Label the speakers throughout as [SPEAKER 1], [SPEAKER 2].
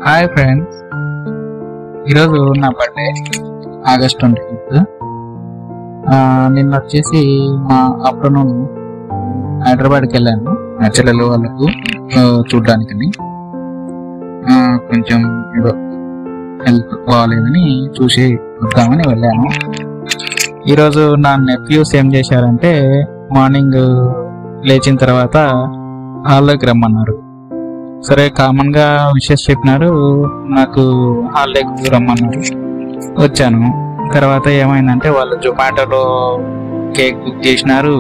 [SPEAKER 1] Hi friends, ఈరోజు నా birthday August 25th. నిన్న వచ్చేసి మా ఆఫ్టర్నూన్ హైదరాబాద్కి వెళ్ళాను నా చెల్లెలు వాళ్ళకు చూడడానికి. కొంచెం ఏదో హెల్త్ బాగాలేదని చూసి వద్దామని వెళ్ళాను. ఈరోజు నా నెఫ్యూస్ ఏం చేశారంటే, మార్నింగ్ లేచిన తర్వాత హాల్లోకి రమ్మన్నారు. సరే, కామన్ గా విషెస్ చెప్పినారు, నాకు హాలిడేకి రమ్మన్నారు. వచ్చాను. తర్వాత ఏమైందంటే, వాళ్ళు జొమాటోలో కేక్ బుక్ చేసినారు.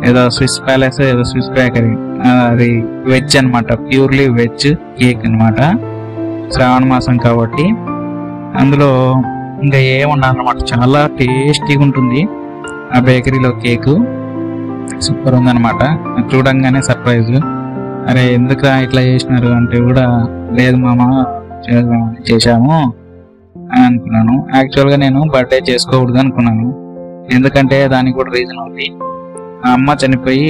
[SPEAKER 1] ఏదో స్విస్ ప్యాలెస్, ఏదో స్విస్ బేకరీ, అది వెజ్ అనమాట, ప్యూర్లీ వెజ్ కేక్ అనమాట. శ్రావణ మాసం కాబట్టి అందులో ఇంకా ఏమన్నారనమాట, చాలా టేస్టీగా ఉంటుంది ఆ బేకరీలో కేకు. సూపర్ ఉందన్నమాట. చూడంగానే సర్ప్రైజ్. అరే ఎందుకు ఇట్లా చేసినారు అంటే కూడా, లేదు మామ చేశాము అని అనుకున్నాను. యాక్చువల్గా నేను బర్త్డే చేసుకోకూడదు అనుకున్నాను, ఎందుకంటే దానికి కూడా రీజన్ ఉంది. ఆ అమ్మ చనిపోయి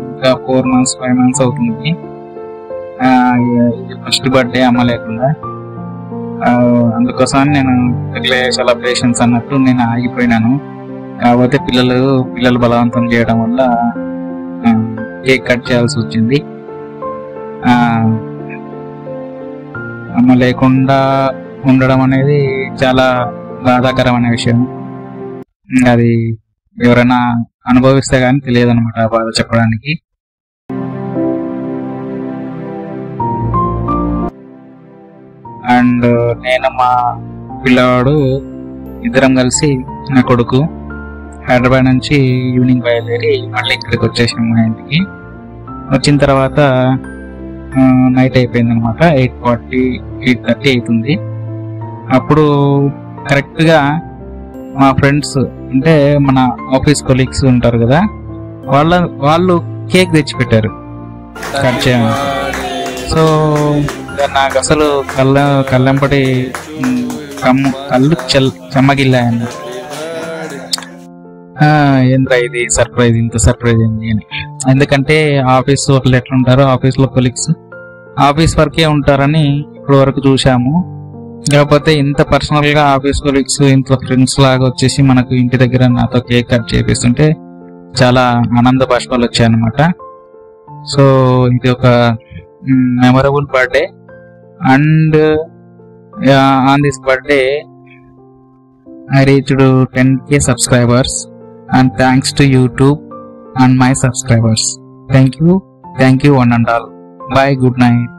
[SPEAKER 1] ఇంకా 4 months 5 months అవుతుంది. ఫస్ట్ బర్త్డే అమ్మ లేకుండా, అందుకోసం నేను సెలబ్రేషన్స్ అన్నట్టు నేను ఆగిపోయినాను. కాకపోతే పిల్లలు బలవంతం చేయడం వల్ల కేక్ కట్ చేయాల్సి వచ్చింది. అమ్మ లేకుండా ఉండడం అనేది చాలా బాధాకరమైన విషయం. అది ఎవరైనా అనుభవిస్తే గానీ తెలియదు అనమాట ఆ బాధ చెప్పడానికి. అండ్ నేను మా పిల్లవాడు ఇద్దరం కలిసి, నా కొడుకు, హైదరాబాద్ నుంచి ఈవినింగ్ బయలుదేరి మళ్ళీ ఇక్కడికి వచ్చేసాము మా ఇంటికి. వచ్చిన తర్వాత నైట్ అయిపోయింది అనమాట. 8:40 8:30 అవుతుంది. అప్పుడు కరెక్ట్గా మా ఫ్రెండ్స్, అంటే మన ఆఫీస్ కొలీగ్స్ ఉంటారు కదా, వాళ్ళు కేక్ తెచ్చిపెట్టారు కట్ చేయమని. సో నాకు అసలు కళ్ళెంపటి కళ్ళు చెమ్మగిల్లాయన్న. ఏంద్రా ఇది సర్ప్రైజ్, ఇంత సర్ప్రైజ్ ఏంది అని. ఎందుకంటే ఆఫీస్ వాళ్ళు ఎట్లుంటారో, ఆఫీస్లో కొలీగ్స్ ఆఫీస్ వరకే ఉంటారని ఇప్పుడు వరకు చూసాము. కాకపోతే ఇంత పర్సనల్ గా ఆఫీస్ కొలీగ్స్, ఇంట్లో ఫ్రెండ్స్ లాగా వచ్చేసి మనకు ఇంటి దగ్గర నాతో కేక్ కట్ చేపిస్తుంటే చాలా ఆనంద బాష్పాలు వచ్చాయన్నమాట. సో ఇది ఒక memorable birthday. And on this birthday I reached 10K subscribers, and thanks to YouTube and my subscribers. Thank you one and all. Bye, good night.